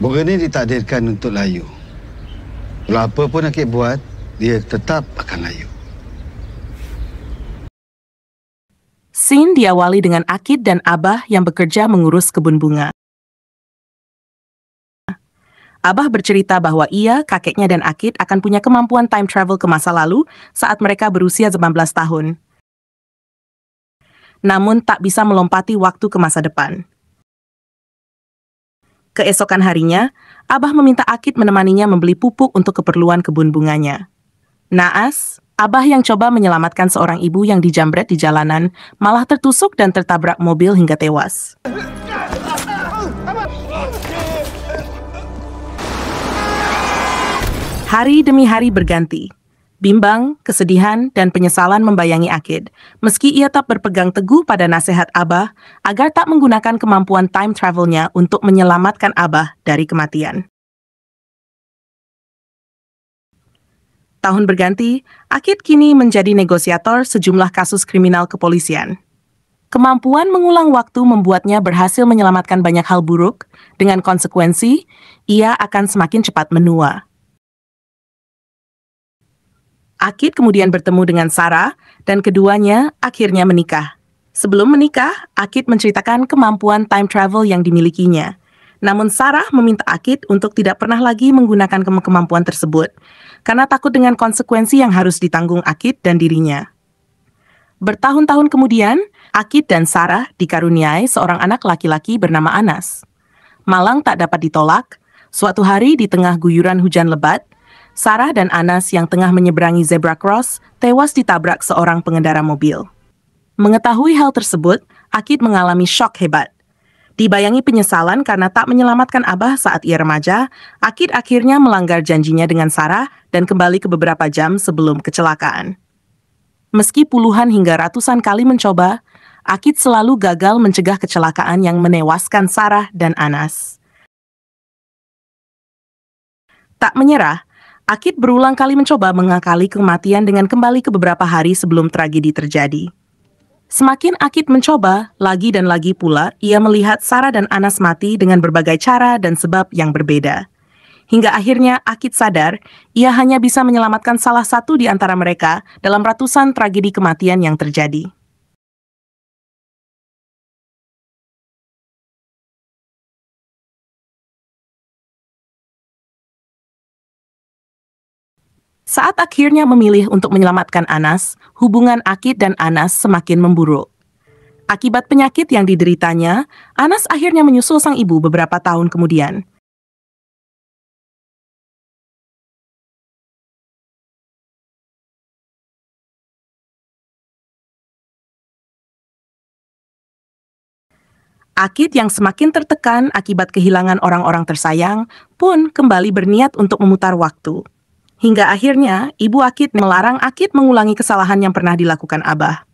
Burung ini ditakdirkan untuk layu. Kalau apa pun Akid buat, dia tetap akan layu. Scene diawali dengan Akid dan Abah yang bekerja mengurus kebun bunga. Abah bercerita bahwa ia, kakeknya dan Akid akan punya kemampuan time travel ke masa lalu saat mereka berusia 19 tahun. Namun tak bisa melompati waktu ke masa depan. Keesokan harinya, Abah meminta Akid menemaninya membeli pupuk untuk keperluan kebun bunganya. Naas, Abah yang coba menyelamatkan seorang ibu yang dijamret di jalanan malah tertusuk dan tertabrak mobil hingga tewas. Hari demi hari berganti. Bimbang, kesedihan, dan penyesalan membayangi Akid, meski ia tak berpegang teguh pada nasihat Abah agar tak menggunakan kemampuan time travelnya untuk menyelamatkan Abah dari kematian. Tahun berganti, Akid kini menjadi negosiator sejumlah kasus kriminal kepolisian. Kemampuan mengulang waktu membuatnya berhasil menyelamatkan banyak hal buruk, dengan konsekuensi, ia akan semakin cepat menua. Akid kemudian bertemu dengan Sarah, dan keduanya akhirnya menikah. Sebelum menikah, Akid menceritakan kemampuan time travel yang dimilikinya. Namun Sarah meminta Akid untuk tidak pernah lagi menggunakan kemampuan tersebut, karena takut dengan konsekuensi yang harus ditanggung Akid dan dirinya. Bertahun-tahun kemudian, Akid dan Sarah dikaruniai seorang anak laki-laki bernama Anas. Malang tak dapat ditolak, suatu hari di tengah guyuran hujan lebat, Sarah dan Anas yang tengah menyeberangi zebra cross tewas ditabrak seorang pengendara mobil. Mengetahui hal tersebut, Akid mengalami syok hebat. Dibayangi penyesalan karena tak menyelamatkan Abah saat ia remaja, Akid akhirnya melanggar janjinya dengan Sarah dan kembali ke beberapa jam sebelum kecelakaan. Meski puluhan hingga ratusan kali mencoba, Akid selalu gagal mencegah kecelakaan yang menewaskan Sarah dan Anas. Tak menyerah, Akid berulang kali mencoba mengakali kematian dengan kembali ke beberapa hari sebelum tragedi terjadi. Semakin Akid mencoba, lagi dan lagi pula, ia melihat Sarah dan Anas mati dengan berbagai cara dan sebab yang berbeda. Hingga akhirnya Akid sadar, ia hanya bisa menyelamatkan salah satu di antara mereka dalam ratusan tragedi kematian yang terjadi. Saat akhirnya memilih untuk menyelamatkan Anas, hubungan Akid dan Anas semakin memburuk. Akibat penyakit yang dideritanya, Anas akhirnya menyusul sang ibu beberapa tahun kemudian. Akid yang semakin tertekan akibat kehilangan orang-orang tersayang pun kembali berniat untuk memutar waktu. Hingga akhirnya, ibu Akid melarang Akid mengulangi kesalahan yang pernah dilakukan Abah.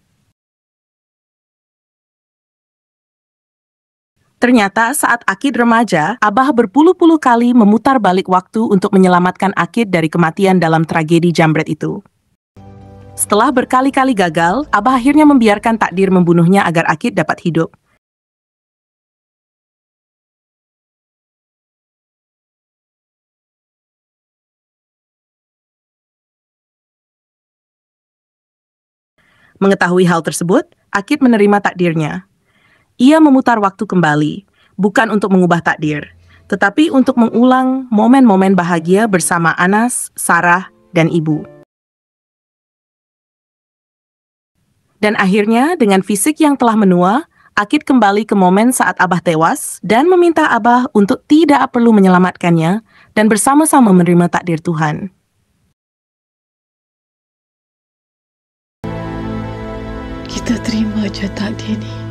Ternyata saat Akid remaja, Abah berpuluh-puluh kali memutar balik waktu untuk menyelamatkan Akid dari kematian dalam tragedi jambret itu. Setelah berkali-kali gagal, Abah akhirnya membiarkan takdir membunuhnya agar Akid dapat hidup. Mengetahui hal tersebut, Akid menerima takdirnya. Ia memutar waktu kembali, bukan untuk mengubah takdir, tetapi untuk mengulang momen-momen bahagia bersama Anas, Sarah, dan ibu. Dan akhirnya, dengan fisik yang telah menua, Akid kembali ke momen saat Abah tewas dan meminta Abah untuk tidak perlu menyelamatkannya dan bersama-sama menerima takdir Tuhan. Kita terima je takdir ni.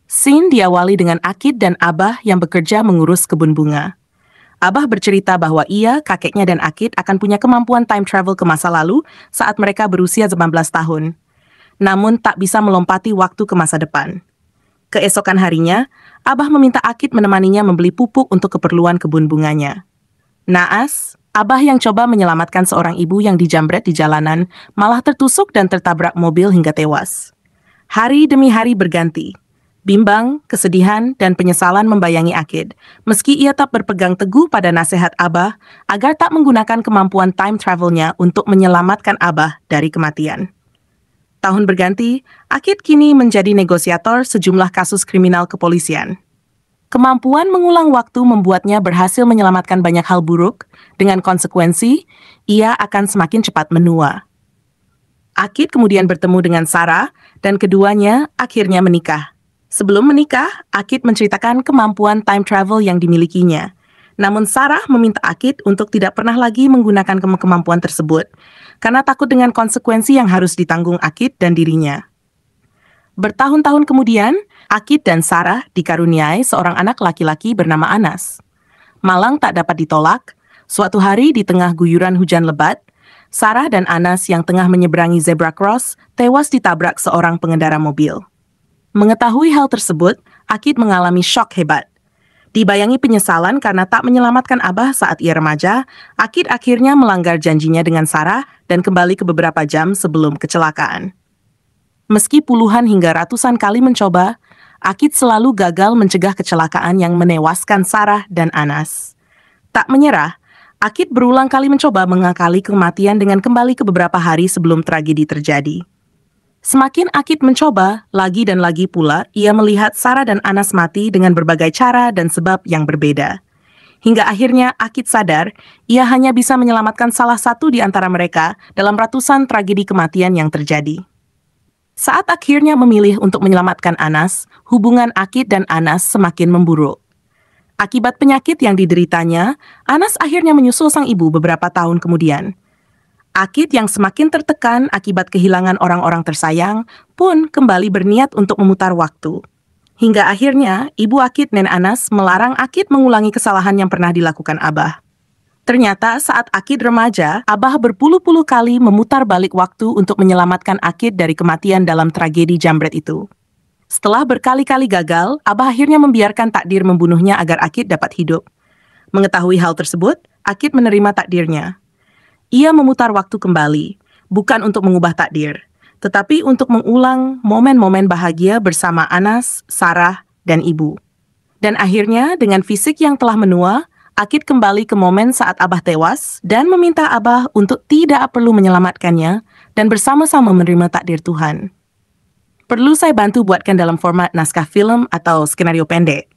Scene diawali dengan Akid dan Abah yang bekerja mengurus kebun bunga. Abah bercerita bahwa ia, kakeknya dan Akid akan punya kemampuan time travel ke masa lalu saat mereka berusia 19 tahun. Namun tak bisa melompati waktu ke masa depan. Keesokan harinya, Abah meminta Akid menemaninya membeli pupuk untuk keperluan kebun bunganya. Naas, Abah yang coba menyelamatkan seorang ibu yang dijamret di jalanan malah tertusuk dan tertabrak mobil hingga tewas. Hari demi hari berganti. Bimbang, kesedihan, dan penyesalan membayangi Akid, meski ia tak berpegang teguh pada nasihat Abah agar tak menggunakan kemampuan time travelnya untuk menyelamatkan Abah dari kematian. Tahun berganti, Akid kini menjadi negosiator sejumlah kasus kriminal kepolisian. Kemampuan mengulang waktu membuatnya berhasil menyelamatkan banyak hal buruk, dengan konsekuensi, ia akan semakin cepat menua. Akid kemudian bertemu dengan Sarah, dan keduanya akhirnya menikah. Sebelum menikah, Akid menceritakan kemampuan time travel yang dimilikinya. Namun Sarah meminta Akid untuk tidak pernah lagi menggunakan kemampuan tersebut, karena takut dengan konsekuensi yang harus ditanggung Akid dan dirinya. Bertahun-tahun kemudian, Akid dan Sarah dikaruniai seorang anak laki-laki bernama Anas. Malang tak dapat ditolak, suatu hari di tengah guyuran hujan lebat, Sarah dan Anas yang tengah menyeberangi zebra cross tewas ditabrak seorang pengendara mobil. Mengetahui hal tersebut, Akid mengalami syok hebat. Dibayangi penyesalan karena tak menyelamatkan Abah saat ia remaja, Akid akhirnya melanggar janjinya dengan Sarah dan kembali ke beberapa jam sebelum kecelakaan. Meski puluhan hingga ratusan kali mencoba, Akid selalu gagal mencegah kecelakaan yang menewaskan Sarah dan Anas. Tak menyerah, Akid berulang kali mencoba mengakali kematian dengan kembali ke beberapa hari sebelum tragedi terjadi. Semakin Akid mencoba, lagi dan lagi pula, ia melihat Sarah dan Anas mati dengan berbagai cara dan sebab yang berbeda. Hingga akhirnya Akid sadar, ia hanya bisa menyelamatkan salah satu di antara mereka dalam ratusan tragedi kematian yang terjadi. Saat akhirnya memilih untuk menyelamatkan Anas, hubungan Akid dan Anas semakin memburuk. Akibat penyakit yang dideritanya, Anas akhirnya menyusul sang ibu beberapa tahun kemudian. Akid yang semakin tertekan akibat kehilangan orang-orang tersayang pun kembali berniat untuk memutar waktu. Hingga akhirnya, ibu Akid Nen Anas melarang Akid mengulangi kesalahan yang pernah dilakukan Abah. Ternyata saat Akid remaja, Abah berpuluh-puluh kali memutar balik waktu untuk menyelamatkan Akid dari kematian dalam tragedi jambret itu. Setelah berkali-kali gagal, Abah akhirnya membiarkan takdir membunuhnya agar Akid dapat hidup. Mengetahui hal tersebut, Akid menerima takdirnya. Ia memutar waktu kembali, bukan untuk mengubah takdir, tetapi untuk mengulang momen-momen bahagia bersama Anas, Sarah, dan ibu. Dan akhirnya, dengan fisik yang telah menua, Akid kembali ke momen saat Abah tewas dan meminta Abah untuk tidak perlu menyelamatkannya dan bersama-sama menerima takdir Tuhan. Perlu saya bantu buatkan dalam format naskah film atau skenario pendek?